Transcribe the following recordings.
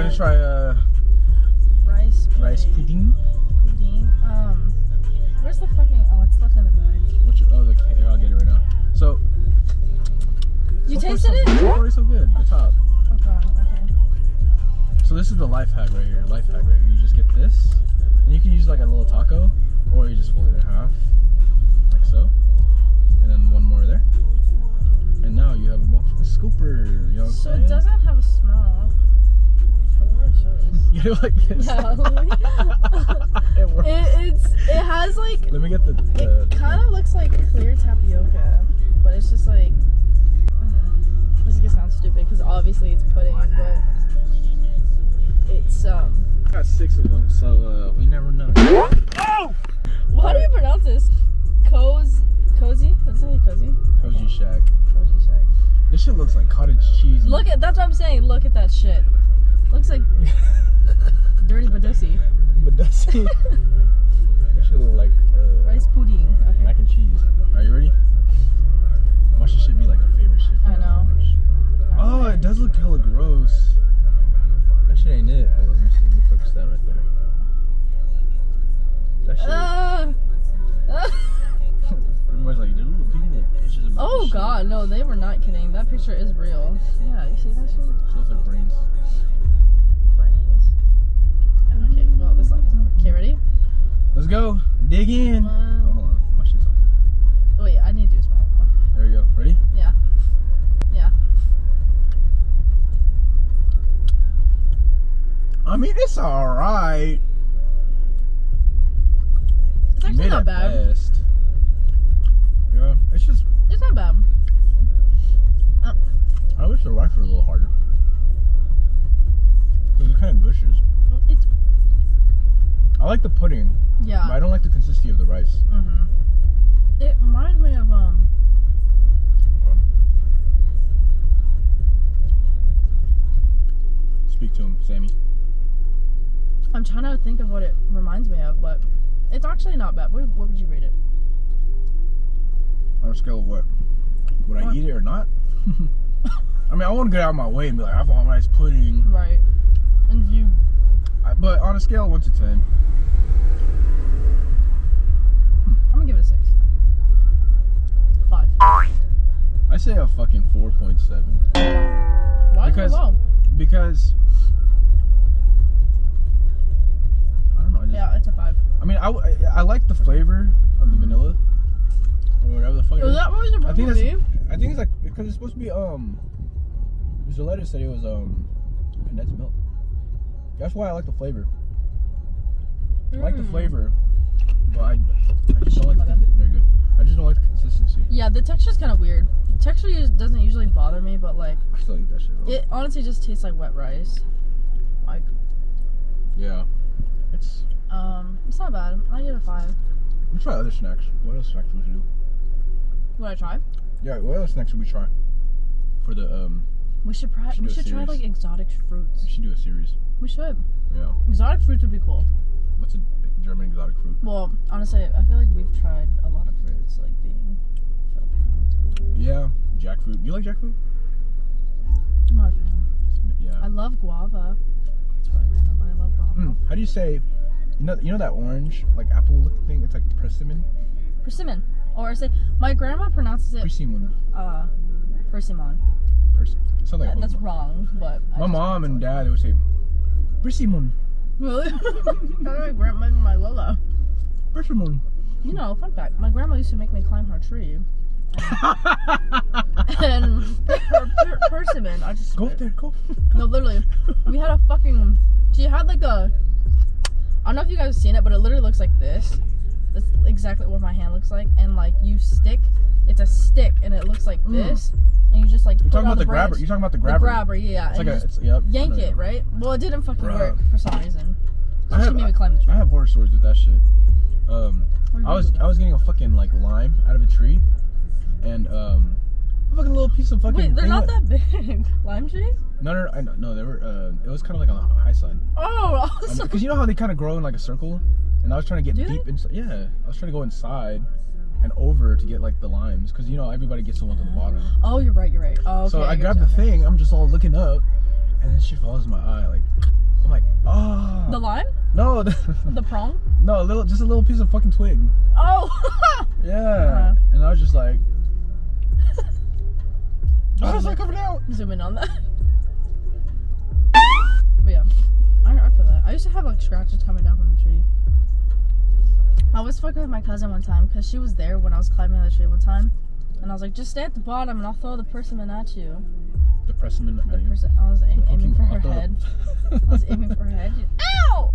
gonna try rice pudding. Where's the fucking? Oh, it's left in the bag. Here, I'll get it right now. So. You tasted it? So far, so good. The top. Oh god. Okay. So this is the life hack right here. You just get this, and you can use like a little taco, or you just fold it in half, like so, and then one more there, and now you have a motherfucking scooper. You know what I'm saying? So it doesn't have a smell. You know, like this. Yeah. It works. It has like. Let me get the It kind of looks like clear tapioca, but it's just like. This is gonna sound stupid because obviously it's pudding, but it's I got 6 of them, so we never know. Oh! Well, how do you pronounce this? Cozy? Let's say cozy. Cozy Shack. Cozy Shack. This shit looks like cottage cheese. That's what I'm saying. Look at that shit. Looks like dirty badussy. Badussy. That shit look like rice pudding. Okay. Mac and cheese. Are you ready? Watch this shit be like our favorite shit. I know. Oh, it does look hella gross. That shit ain't it. Hold on, let me focus that right there. That shit. Everybody's like, there's little pictures about Oh this god, shit. no, they were not kidding. That picture is real. Yeah, you see that shit? It looks like brains. Okay, well, this light is on. Okay, ready? Let's go. Dig in. Oh, hold on. My shit's on. Oh, wait, I need to do a small one. There we go. Ready? Yeah. Yeah. I mean, it's alright. It's actually not bad. Best. Yeah, it's not bad. I wish the rice was a little harder. Because it kind of gushes. It's. I like the pudding. Yeah. But I don't like the consistency of the rice. Mm-hmm. It reminds me of, Okay. Speak to him, Sammy. I'm trying to think of what it reminds me of, but it's actually not bad. What would you rate it? On a scale of what? Would I eat it or not? I mean, I want to get out of my way and be like, I want rice pudding. Right. And you. But on a scale of 1 to 10. I'm gonna give it a 6. 5. I say a fucking 4.7. Why so low? Because I don't know. Yeah, it's a 5. I mean, I like the flavor of the vanilla or whatever the fuck. Is that what you're supposed to be? I think it's like because it's supposed to be the letter said it was condensed milk. That's why I like the flavor. I like the flavor, but I just don't like they're good. I just don't like the consistency. Yeah, the texture's kind of weird. The texture doesn't usually bother me, but like I still eat that shit. Though. It honestly just tastes like wet rice. Like. Yeah, it's not bad. I give it a 5. Let's try other snacks. What other snacks would you do? Would I try? Yeah, what other snacks would we try? For the We should try like exotic fruits. We should do a series. We should. Yeah. Exotic fruits would be cool. What's a German exotic fruit? Well, honestly, I feel like we've tried a lot of fruits, like being Filipino. Yeah, jackfruit. You like jackfruit? I'm not a fan. Yeah. I love guava. It's really random, but I love guava. How do you say? You know that orange like apple looking thing? It's like persimmon. Persimmon, or I say my grandma pronounces it Persimmon. persimmon. Sounds like That's wrong, but my mom and dad they would say persimmon. Really? My grandma and my Lola. Persimmon. You know, fun fact, my grandma used to make me climb her tree. And persimmon, I just go up there, go. No, literally, we had a fucking. She had like a. I don't know if you guys have seen it, but it literally looks like this. That's exactly what my hand looks like, and like you stick. It's a stick, and it looks like this, and you just like. You're talking about the grabber. You're talking about the grabber. The grabber, yeah. It's and like you yank it, right? Well, it didn't fucking work for some reason. So she made me climb the tree. I have horror stories with that shit. I was getting a fucking like lime out of a tree, and a fucking little piece of fucking. Wait, they're not that big. Lime trees? No, they were. It was kind of like on the high side. Oh, awesome. Because you know how they kind of grow in like a circle, and I was trying to get deep inside. Yeah, I was trying to go inside and over to get like the limes, because you know everybody gets the ones on the bottom. Oh, you're right. Oh, okay, so I grabbed the thing. I'm just all looking up, and then she falls in my eye like. I'm like, oh. The line? No. The prong? No, just a little piece of fucking twig. Oh. Yeah. And I was just like, how is that coming out? Zoom in on that. But yeah, I feel that. I used to have like scratches coming down from the tree. I was fucking with my cousin one time because she was there when I was climbing the tree one time, and I was like, just stay at the bottom and I'll throw the persimmon at you. The persimmon at you? I was aiming for her head. I was aiming for her head. Ow!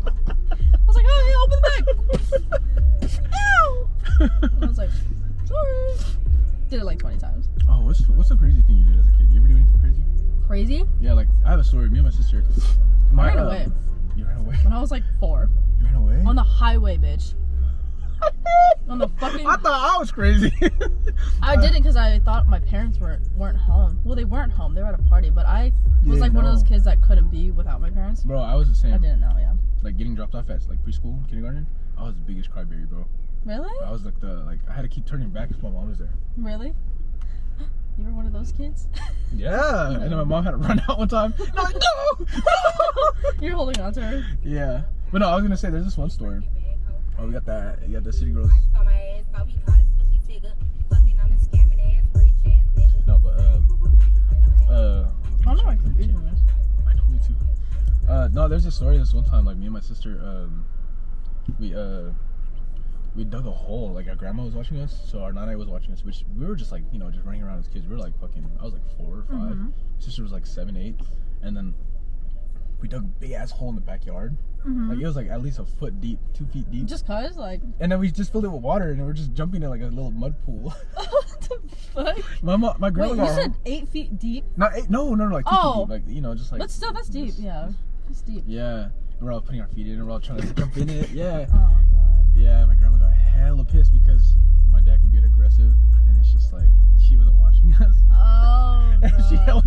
I was like, oh, yeah, open the bag. Ow! I was like, sorry. Did it like 20 times. Oh, what's the crazy thing you did as a kid? You ever do anything crazy? Crazy? Yeah, like I have a story. Me and my sister. I ran away. You ran away? When I was like 4. You ran away? On the highway, bitch. On the fucking. I thought I was crazy. I did it because I thought my parents weren't home. Well, they weren't home. They were at a party, but I was like one of those kids that couldn't be without my parents. Bro, I was the same. I didn't know, yeah. Like getting dropped off at like preschool, kindergarten. I was the biggest crybaby, bro. Really? I was like I had to keep turning back if my mom was there. Really? You were one of those kids? Yeah. And then my mom had to run out one time. And I was like, no! You're holding on to her? Yeah. But no, I was gonna say there's this one story. Oh, we got that. You got the city girls. No, but I don't know why I keep reading this. I know, me too. No, there's a story this one time, like me and my sister, we dug a hole, like our grandma was watching us, so our nana was watching us, which we were just like, you know, just running around as kids. We were like fucking, I was like 4 or 5. Mm-hmm. Sister was like 7, 8, and then we dug a big ass hole in the backyard. Mm-hmm. Like it was like at least a foot deep, 2 feet deep. Just cause, like. And then we just filled it with water, and we're just jumping in like a little mud pool. What the fuck? My grandma. Wait, you said 8 feet deep? Not 8. No, like 2 feet deep. Like, you know, just like. But still, that's deep. Yeah, that's deep. Yeah, and we're all putting our feet in, and we're all trying to jump in it. Yeah. Oh god. Yeah, my grandma got hella pissed because my dad could be aggressive, and it's just like she wasn't watching us. Oh god. And she filled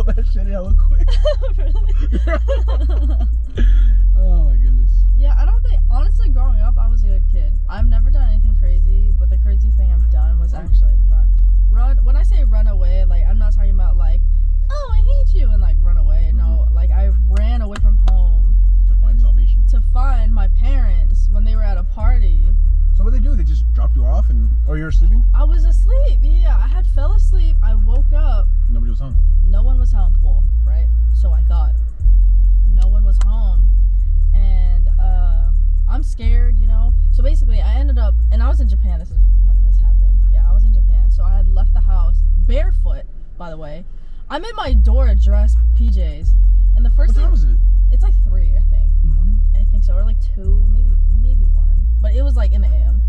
that shit hella quick. Really? Oh my goodness. Yeah, I don't think, honestly, growing up, I was a good kid. I've never done anything crazy, but the crazy thing I've done was actually run. When I say run away, like, I'm not talking about like, oh, I hate you, and like run away. No, like I ran away from home To find salvation. to find my parents when they were at a party. So what they do? They just dropped you off, or you were sleeping? I was asleep. Yeah, I had fell asleep. I woke up. Nobody was home. No one was home. Well, right? So I thought. No one was home. And I'm scared, you know. So basically, I ended up, and I was in Japan. This is when this happened. Yeah, I was in Japan. So I had left the house barefoot, by the way. I'm in my Dora dress PJs. And the first What time was it? It's like 3, I think. In the morning? I think so. Or like 2, maybe 1. But it was like in the AM.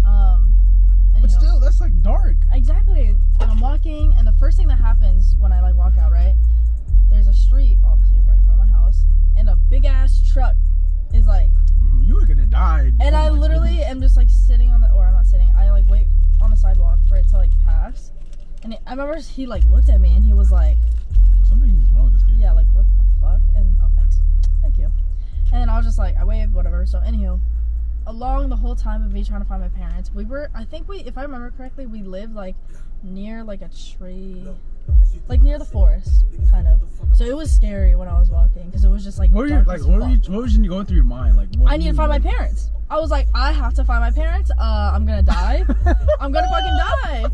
But Anyhow. still, that's like dark. Exactly. And I'm walking, and the first thing that happens when I like walk out, right? There's a street, obviously, right in front of my house, and a big ass truck is like. You were gonna die. And I literally am just like sitting on or I'm not sitting. I like wait on the sidewalk for it to like pass. And I remember he like looked at me and he was like, something's wrong with this kid. yeah, like what the fuck? And oh, thanks, thank you. And then I was just like, I waved, whatever. So anywho. Along the whole time of me trying to find my parents, if I remember correctly, we lived like near like a tree, like near the forest, kind of. So it was scary when I was walking because it was just like. What was going through your mind? Like, I need to find my parents. I was like, I have to find my parents. I'm gonna die. I'm gonna fucking die.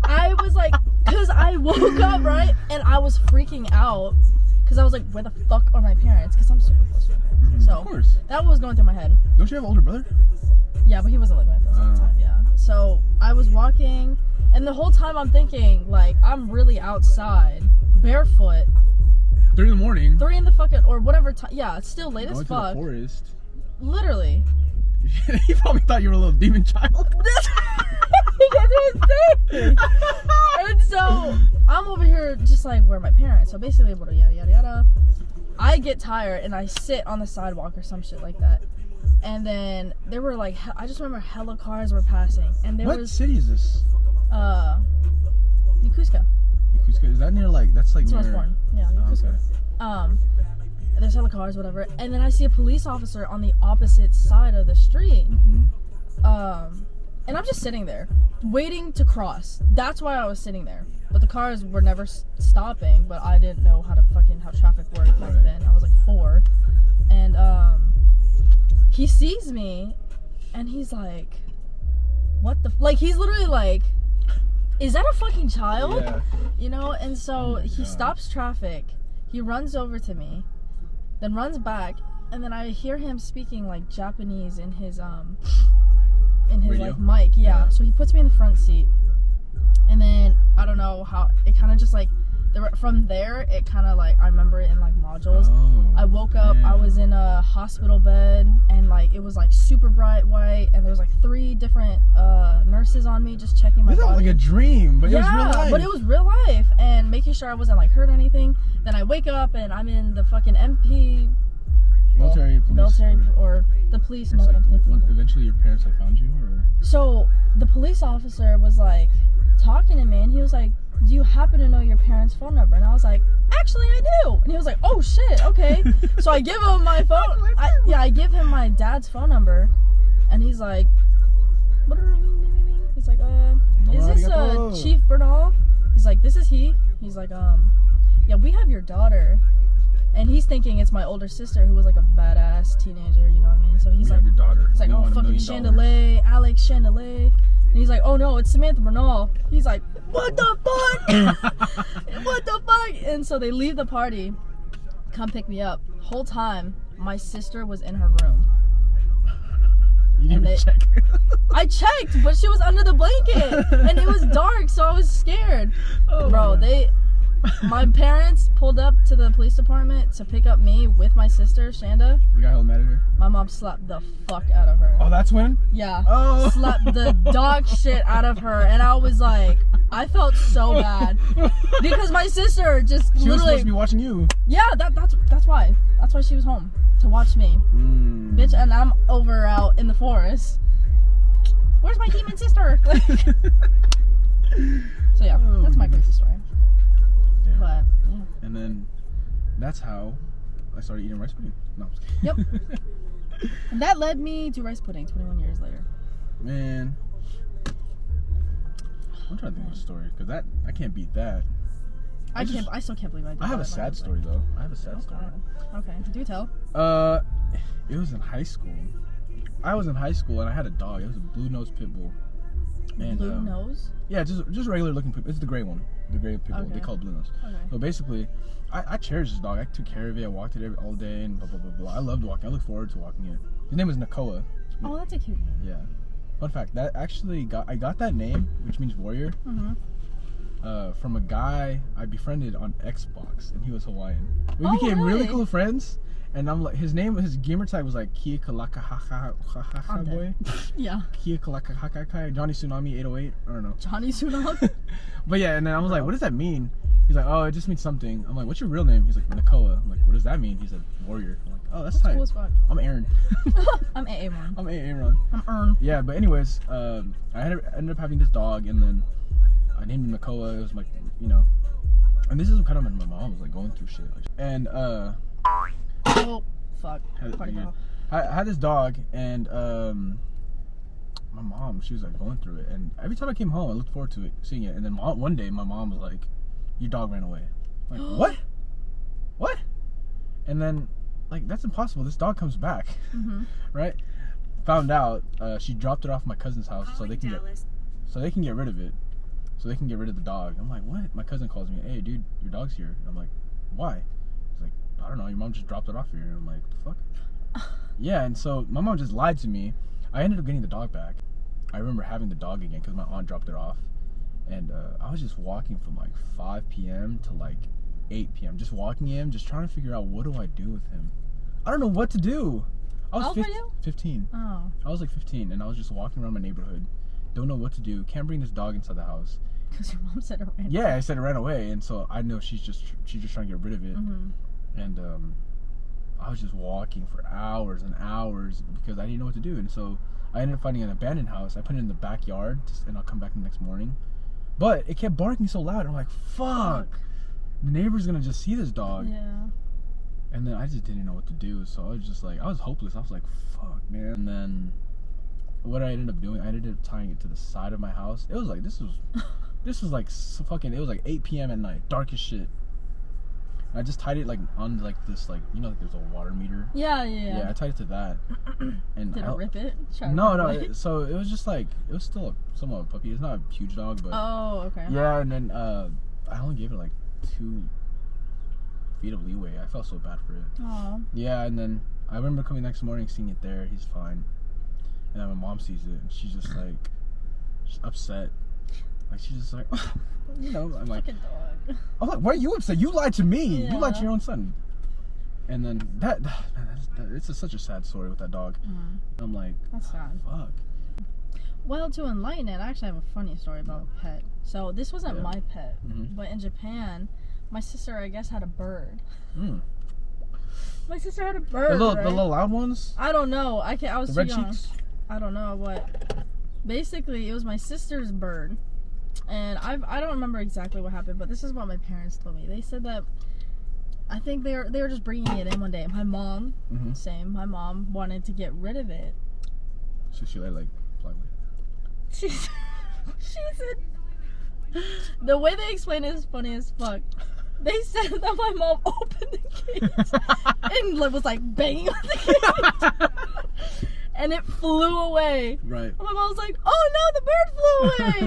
I was like, cause I woke up right and I was freaking out because I was like, where the fuck are my parents? Because I'm super close to my parents. So of course. That was going through my head. Don't you have an older brother? Yeah, but he wasn't living with us at the time, yeah. So I was walking, and the whole time I'm thinking, like, I'm really outside, barefoot. 3 in the morning. 3 in the fucking, or whatever time. Yeah, it's still late as fuck. Going to the forest. Literally. He probably thought you were a little demon child. And so I'm over here just like, where are my parents? So basically, yada yada yada. I get tired and I sit on the sidewalk or some shit like that. And then there were like, I just remember hella cars were passing. And there What was city is this? Yokosuka. Yokosuka. Is that near like, that's like That's near... where I was born. Yeah, Yokosuka. Okay. There's hella cars, whatever. And then I see a police officer on the opposite side of the street. Mm-hmm. And I'm just sitting there, waiting to cross. That's why I was sitting there. But the cars were never stopping, but I didn't know how traffic worked back then. I was like 4. And he sees me, and he's like, what the... Like, he's literally like, is that a fucking child? Yeah. You know? And so he stops traffic. He runs over to me, then runs back, and then I hear him speaking like Japanese in his Radio? like mic. Yeah. So he puts me in the front seat, and then I don't know how it kind of just like from there it kind of like I remember it in like modules. Oh, I woke up, I was in a hospital bed, and like it was like super bright white, and there was like 3 different nurses on me just checking my body. This sounds like a dream, but it was real life. But it was real life, and making sure I wasn't like hurt or anything. Then I wake up and I'm in the fucking military or the police. Like, eventually your parents like found you, or? So the police officer was like talking to me, and he was like, do you happen to know your parents' phone number? And I was like, actually I do. And he was like, oh shit, okay. So I give him my phone. I give him my dad's phone number, and he's like, what do you mean? He's like, is this Chief Bernal? He's like, this is he. He's like, yeah, we have your daughter. And he's thinking it's my older sister who was like a badass teenager, you know what I mean? So he's like, your daughter. He's like, oh, fucking Chandelier, Alex Chandelier. And he's like, oh no, it's Samantha Bernal. He's like, what the fuck? What the fuck? And so they leave the party, come pick me up. Whole time, my sister was in her room. You didn't even check. I checked, but she was under the blanket. And it was dark, so I was scared. Oh, bro, my parents pulled up to the police department to pick up me with my sister, Shanda. You got held mad at her? My mom slapped the fuck out of her. Oh, that's when? Yeah. Oh. Slapped the dog shit out of her. And I was like, I felt so bad. Because my sister just she literally... was supposed to be watching you. Yeah, that's why. That's why she was home. To watch me. Bitch, and I'm out in the forest. Where's my demon sister? So yeah, that's my crazy story. Yeah. But, yeah. And then that's how I started eating rice pudding. No, I'm just kidding. Yep. And that led me to rice pudding 21 years later. Man. I'm trying to think of a story, because I can't beat that. I still can't believe I did I have a sad story, though. I have a sad story. Okay, do tell. It was in high school. I was in high school, and I had a dog. It was a blue-nosed pit bull. And, blue nose? Yeah, just regular looking pit bull. It's the gray one. The gray pit bull. Okay. They call it blue nose. Okay. So basically, I cherish this dog. I took care of it. I walked it all day and blah, blah, blah, blah. I loved walking. I look forward to walking it. His name was Nakoa. Oh, that's a cute name. Yeah. Fun fact, that actually I got that name, which means warrior, from a guy I befriended on Xbox, and he was Hawaiian. We became really cool friends, and I'm like, his gamer tag was like Kia Kalaka Ha boy. Yeah. Kia Kalaka Ha Johnny Tsunami 808. I don't know. Johnny Tsunami. But yeah, and then I was like, what does that mean? He's like, oh, it just means something. I'm like, what's your real name? He's like, Nakoa. I'm like, what does that mean? He said, warrior. I'm like, oh, that's tight. Cool as fuck. I'm Aaron. I'm Aaron. I'm Aaron. I'm Ern. Yeah, but anyways, I ended up having this dog, and then I named him Nakoa. It was like, you know, and this is kind of when my mom was like going through shit. And oh fuck. I had this dog, and my mom, she was like going through it, and every time I came home, I looked forward to seeing it. And then one day, my mom was like, "Your dog ran away." I'm like, what? And then, like, that's impossible. This dog comes back, right? Found out she dropped it off at my cousin's house so they can get rid of it, so they can get rid of the dog. I'm like, what? My cousin calls me, hey, dude, your dog's here. And I'm like, why? He's like, I don't know. Your mom just dropped it off here. And I'm like, the fuck? Yeah, and so my mom just lied to me. I ended up getting the dog back. I remember having the dog again because my aunt dropped it off. And I was just walking from like 5 p.m. to like 8 p.m. Just walking him, just trying to figure out what do I do with him. I don't know what to do. I was 15. Oh. I was like 15, and I was just walking around my neighborhood. Don't know what to do. Can't bring this dog inside the house. Because your mom said it ran away. Yeah, I said it ran away, and so I know she's just trying to get rid of it. And I was just walking for hours and hours because I didn't know what to do. And so I ended up finding an abandoned house. I put it in the backyard, and I'll come back the next morning. But it kept barking so loud. I'm like, fuck. The neighbor's gonna just see this dog. Yeah. And then I just didn't know what to do. So I was just like, I was hopeless. I was like, fuck, man. And then what I ended up doing, I ended up tying it to the side of my house. It was like this was like fucking. It was like 8 p.m. at night, dark as shit. And I just tied it like on like this like like there's a water meter. Yeah. Yeah, I tied it to that. And did it rip it? No. So it was just like it was still somewhat a puppy. It's not a huge dog, but oh, okay. Yeah, and then I only gave it like 2 feet of leeway. I felt so bad for it. Oh. Yeah, and then I remember coming next morning, seeing it there. He's fine. And then my mom sees it, and she's just like, she's upset. Like she's just like, I'm like, I'm like, why are you upset? You lied to me. Yeah. You lied to your own son. And then it's such a sad story with that dog. Mm-hmm. I'm like, that's sad. Fuck. Well, to enlighten it, I actually have a funny story about a pet. So this wasn't my pet, but in Japan, my sister, I guess, had a bird. My sister had a bird. The little loud ones? I don't know. I was the too red young. cheeks? I don't know what. Basically, it was my sister's bird, and I don't remember exactly what happened, but this is what my parents told me. They said that I think they were just bringing it in one day. My mom, my mom wanted to get rid of it. So she let it like fly away. She said the way they explained it is funny as fuck. They said that my mom opened the cage and was like banging on the cage, and it flew away. Right. And my mom was like, "Oh no, the bird flew away!"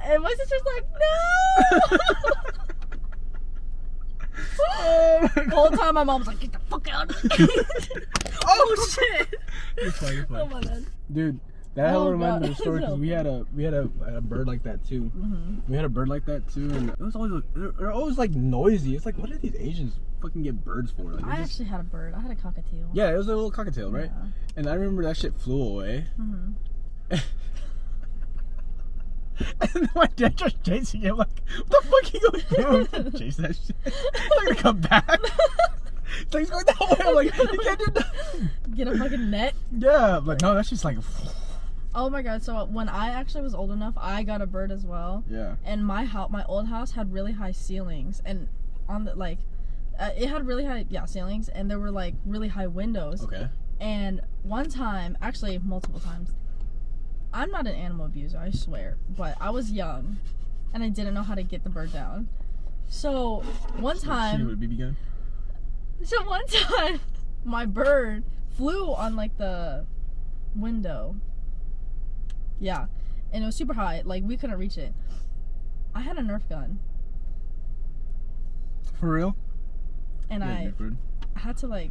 And my sister's like, "No!" The whole time my mom was like, "Get the fuck out of the cage!" Oh shit! You're fine. Oh my god, dude. That reminded me of the story because we had a bird like that too. We had a bird like that too, and it was always they're always like noisy. It's like, what do these Asians fucking get birds for? Like, I actually had a bird. I had a cockatiel. Yeah, it was a little cockatiel, right? Yeah. And I remember that shit flew away. And then my dad just chasing him like, what the fuck are you gonna do? Chase that shit. It's not gonna come back. It's like he's going that way. I'm like, you can't do that. Get a fucking net. Yeah, but no, that's just like. Oh my god! So when I actually was old enough, I got a bird as well. Yeah. And my old house had really high ceilings, and on the it had really high ceilings, and there were like really high windows. Okay. And one time, actually multiple times, I'm not an animal abuser, I swear, but I was young, and I didn't know how to get the bird down. So one time. With a BB gun? So one time, my bird flew on like the window. Yeah, and it was super high. Like we couldn't reach it. I had a Nerf gun. For real? And I had to like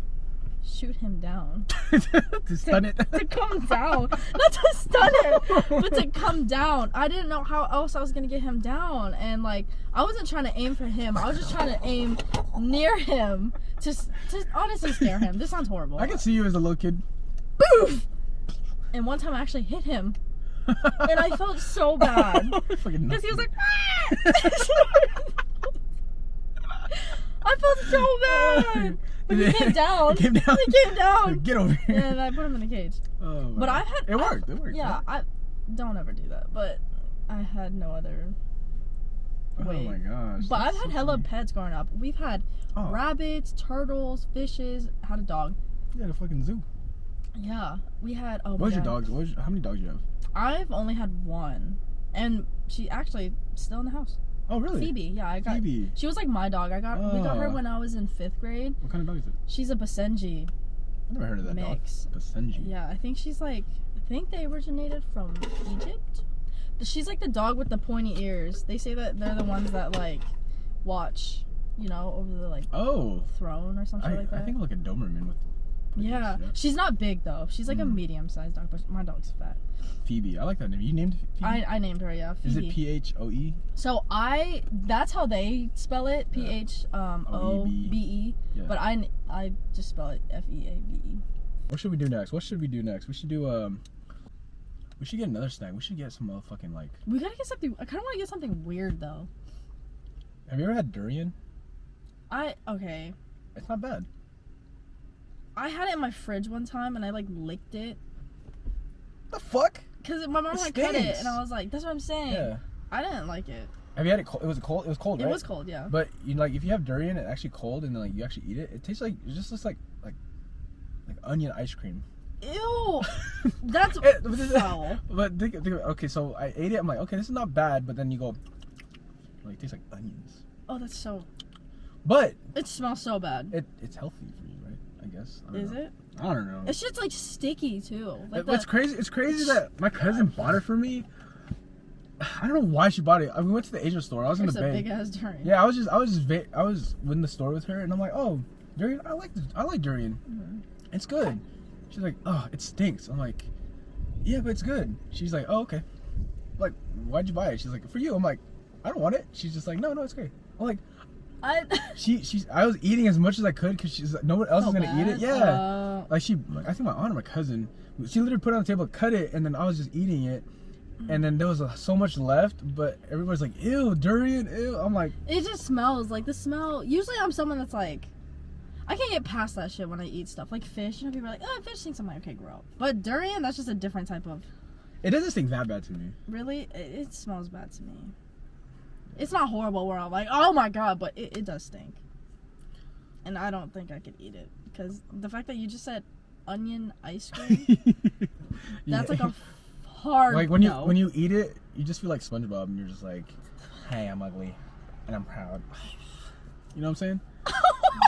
shoot him down. To stun it. To come down. Not to stun it, but to come down. I didn't know how else I was gonna get him down, and like I wasn't trying to aim for him. I was just trying to aim near him to honestly scare him. This sounds horrible. I can see you as a little kid. Boof! And one time I actually hit him. And I felt so bad because he was like, I felt so bad. But he came down. He came down. Get over here. And I put him in the cage. Oh, but I've had. It worked. Yeah, I don't ever do that. But I had no other way. Oh my gosh. But I've had hella pets growing up. We've had rabbits, turtles, fishes. Had a dog. You had a fucking zoo. Yeah, we had. Oh, what was your dogs? How many dogs do you have? I've only had one, and she actually still in the house. Oh really? Phoebe. Yeah, I got. Phoebe. She was like my dog. We got her when I was in 5th grade. What kind of dog is it? She's a Basenji. I never heard of that mix. Dog. Basenji. Yeah, I think she's like. I think they originated from Egypt. She's like the dog with the pointy ears. They say that they're the ones that like watch, over the like throne or something like that. I think like a Doberman with. Yeah, she's not big though. She's like a medium-sized dog, but my dog's fat. Phoebe, I like that name. You named Phoebe? I named her, yeah. Phoebe. Is it PHOE? So that's how they spell it, PHOBE. Yeah. But I just spell it FEABE. What should we do next? We should do we should get another snack. We should get some motherfucking like. We gotta get something. I kind of want to get something weird though. Have you ever had durian? Okay. It's not bad. I had it in my fridge one time and I like licked it. The fuck? Because my mom had cut it and I was like, that's what I'm saying. Yeah. I didn't like it. Have you had it cold? It was cold, right? It was cold, yeah. But if you have durian and actually cold and then like you actually eat it, it tastes like, it just looks like onion ice cream. Ew. That's foul. But think about, okay, so I ate it. I'm like, okay, this is not bad. But then you go, like, it tastes like onions. Oh, that's so. But it smells so bad. It's healthy for you, right? I guess. I Is it? I don't know. It's just like sticky too. Like It's crazy. It's crazy that my cousin bought it for me. I don't know why she bought it. We went to the Asian store. I was in the bay. Big ass durian. Yeah, I was in the store with her, and I'm like, oh, durian. I like durian. Mm-hmm. It's good. She's like, oh, it stinks. I'm like, yeah, but it's good. She's like, oh, okay. I'm like, why'd you buy it? She's like, for you. I'm like, I don't want it. She's just like, no, it's great. I'm like, I was eating as much as I could because she's like, no one else is gonna eat it. Yeah, I think my aunt or my cousin, she literally put it on the table, cut it, and then I was just eating it, and then there was so much left, but everybody's like, ew, durian, ew. I'm like, it just smells like the smell. Usually I'm someone that's like, I can't get past that shit when I eat stuff like fish. You know, people are like, oh, fish stinks. I'm like, okay, grow up. But durian, that's just a different type of. It doesn't stink that bad to me. Really, it smells bad to me. It's not horrible where I'm like, oh my god, but it does stink. And I don't think I could eat it. Because the fact that you just said onion ice cream, that's like a hard like when no. when you eat it, you just feel like SpongeBob and you're just like, hey, I'm ugly and I'm proud. You know what I'm saying?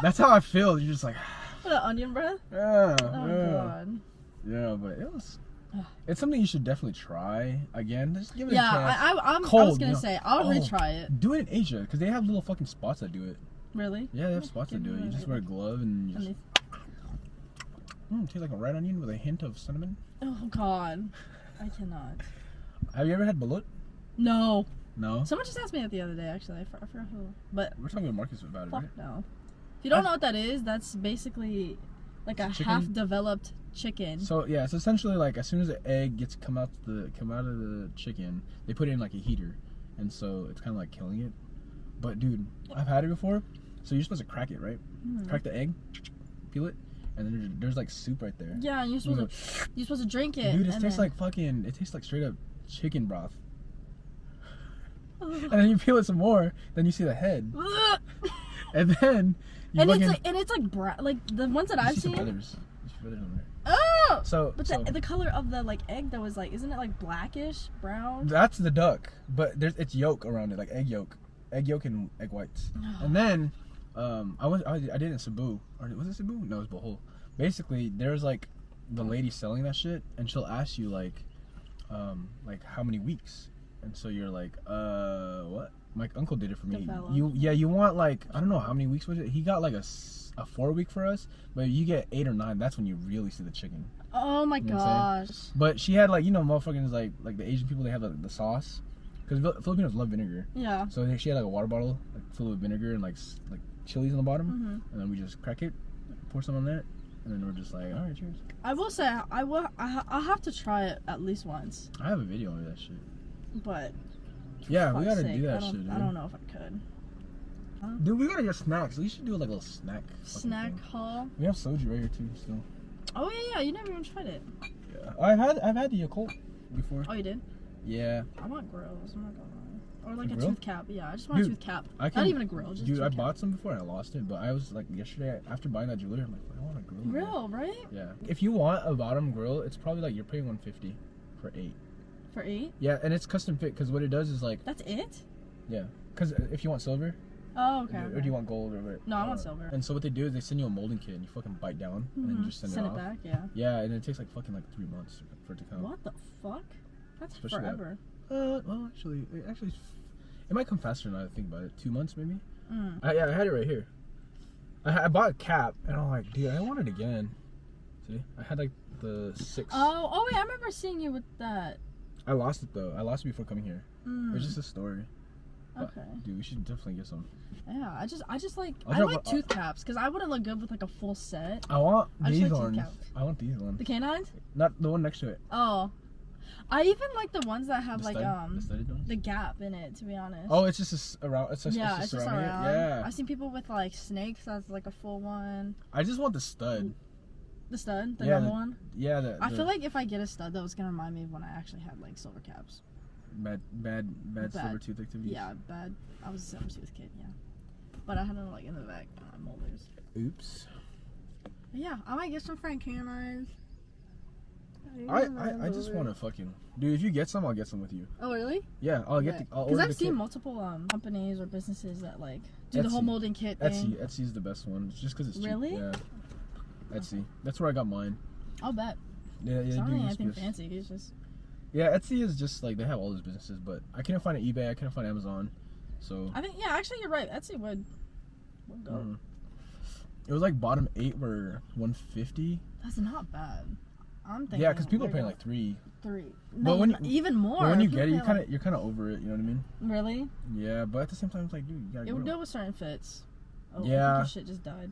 That's how I feel. You're just like, the onion breath? Yeah. Oh god. Yeah, but it's something you should definitely try again. Just give it a chance. I was gonna say I'll retry it. Do it in Asia because they have little fucking spots that do it. Really? Yeah, they have spots that do it. You just wear a glove and you just. Tastes like a red onion with a hint of cinnamon. Oh god, I cannot. Have you ever had balut? No. No. Someone just asked me that the other day. Actually, I forgot who. But we're talking to Marcus about it, right? No. If you don't know what that is, that's basically like a half-developed chicken. So yeah, it's essentially like as soon as the egg gets come out of the chicken, they put it in like a heater, and so it's kind of like killing it. But dude, I've had it before. So you're supposed to crack it, right? Crack the egg, peel it, and then there's like soup right there. Yeah, and you're supposed to drink it. Dude, it tastes like fucking. It tastes like straight up chicken broth. And then you peel it some more, then you see the head, and then it's like brown, like the ones that I've seen. There's feathers on there. Oh! But the color of the like egg though is like, isn't it like blackish, brown? That's the duck, but it's yolk around it, like egg yolk and egg whites. And then I did it in Cebu, or was it Cebu? No, it was Bohol. Basically, there's like the lady selling that shit, and she'll ask you like how many weeks, and so you're like, what? My uncle did it for me. You want like, I don't know how many weeks was it? He got like a 4-week for us, but you get 8 or 9. That's when you really see the chicken. Oh my gosh! But she had like, motherfuckers like the Asian people, they have the sauce, because Filipinos love vinegar. Yeah. So she had like a water bottle like full of vinegar and like chilies on the bottom, and then we just crack it, pour some on that, and then we're just like, all right, cheers. I will say I'll have to try it at least once. I have a video of that shit. But. Yeah, we gotta do that shit, dude. I don't know if I could. Dude, we gotta get snacks. We should do like a little snack haul. We have soju right here too, still. Oh yeah, you never even tried it. Yeah, I've had the Yakult before. Oh, you did? Yeah. I want grills. I'm not gonna lie. Or like a grill? tooth cap. Yeah, I just want a tooth cap. Not even a grill. Just I bought some before and I lost it, but I was like yesterday after buying that jewelry, I'm like, I want a grill. Grill, right? Yeah. If you want a bottom grill, it's probably like you're paying $150 for 8. For 8? Yeah, and it's custom fit because what it does is like. That's it? Yeah, because if you want silver. Oh, okay. Or do you want gold or what? No, I want silver. And so what they do is they send you a molding kit and you fucking bite down and then you just send it off. Send it back, yeah. Yeah, and it takes like fucking like 3 months for it to come. What the fuck? That's especially forever. Well, actually, it might come faster now that I think about it. 2 months maybe. I had it right here. I bought a cap and I'm like, dude, I want it again. See, I had like the 6. Oh wait, I remember seeing you with that. I lost it though. I lost it before coming here. It's just a story. Okay. But, dude, we should definitely get some. Yeah, I just like I like tooth caps because I wouldn't look good with like a full set. I want these ones. I want these ones. The canines? Not the one next to it. Oh, I even like the ones that have the the gap in it. To be honest. Oh, it's just around. It's just around. Yeah. I've seen people with like snakes. That's like a full one. I just want the stud. The stud, the normal one. Yeah. I feel like if I get a stud, that was gonna remind me of when I actually had like silver caps. Bad silver tooth activities. Yeah, bad. I was a silver tooth kid. Yeah, but I had them like in the back molars. Oops. But yeah, I might get some Frank canines. I just want to fucking dude. If you get some, I'll get some with you. Oh really? Yeah, I'll get the. Because I've seen multiple companies or businesses that like do the whole molding kit thing. Etsy's the best one, just because it's cheap. Really? Yeah. Etsy. That's where I got mine. I'll bet. Yeah. It's not really anything fancy. It's just. Yeah, Etsy is just like they have all those businesses, but I couldn't find it eBay. I couldn't find Amazon, so. I think actually you're right. Etsy would go. Mm-hmm. It was like bottom 8 were $150. That's not bad. I'm thinking. Yeah, because people are paying like $3. No, but even more. But when you get it, you're kind of over it. You know what I mean? Really? Yeah, but at the same time, it's like, dude, you gotta. It would go with certain fits. Oh, yeah. Your shit just died.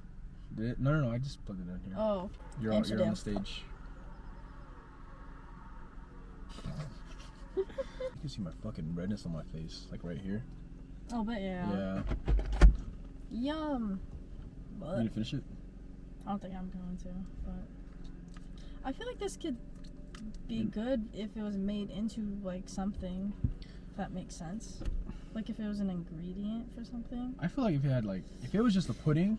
Did it? No. I just plugged it in here. Oh. You're on the stage. You can see my fucking redness on my face, like right here. Oh, but yeah. Yum. But You need to finish it? I don't think I'm going to, but I feel like this could be good if it was made into like something, if that makes sense. Like if it was an ingredient for something. I feel like if it was just a pudding,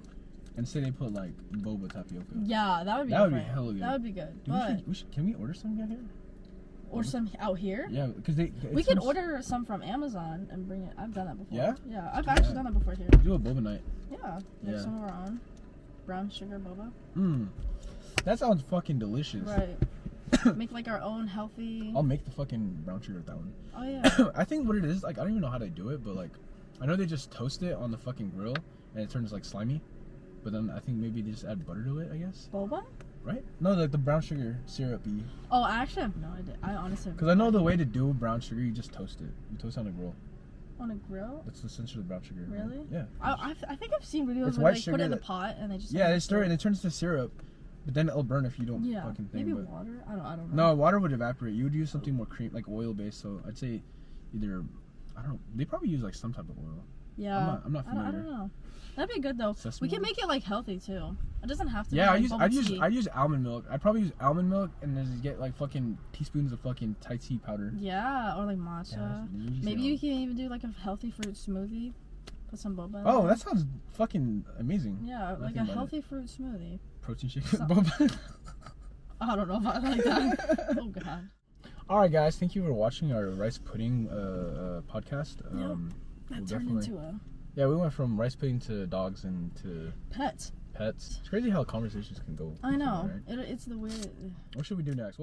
and say they put like boba tapioca. Yeah, that would be. That would be hella good. That would be good. Dude, but can we order some out here? Or some out here? Yeah, because we could order some from Amazon and bring it. I've done that before. Yeah? Yeah, I've actually done that before here. Do a boba night. Yeah, make some of our own. Brown sugar boba. That sounds fucking delicious. Right. Make like our own healthy. I'll make the fucking brown sugar with that one. Oh yeah. I think what it is, like I don't even know how they do it, but like I know they just toast it on the fucking grill and it turns like slimy. But then I think maybe they just add butter to it, I guess. Boba? Right? No, like the brown sugar syrupy. Oh, I actually have no idea. I honestly. Because I know the way to do brown sugar, you just toast it. You toast it on a grill. On a grill? That's essentially brown sugar. Really? Yeah. I think I've seen videos where they put it in the pot and they just. Yeah, they stir it and it turns to syrup, but then it'll burn if you don't fucking think. Maybe water. I don't know. No, water would evaporate. You would use something more cream, like oil based. So I'd say either I don't know. They probably use like some type of oil. Yeah. I'm not familiar. I don't know. That'd be good though. Sesame we can make it like healthy too. It doesn't have to. Yeah, be I'd use almond milk. I'd probably use almond milk and then just get like fucking teaspoons of fucking Thai tea powder. Yeah, or like matcha. Yeah, maybe you can even do like a healthy fruit smoothie. Put some boba in Oh, there. that sounds fucking amazing. Yeah, like a healthy fruit smoothie. Protein shake with boba. I don't know if I like that. Oh god. Alright guys, thank you for watching our rice pudding podcast. That turned into a... Yeah, we went from rice pudding to dogs and to... Pets. It's crazy how conversations can go. I know. Right? It's the weird... What should we do next?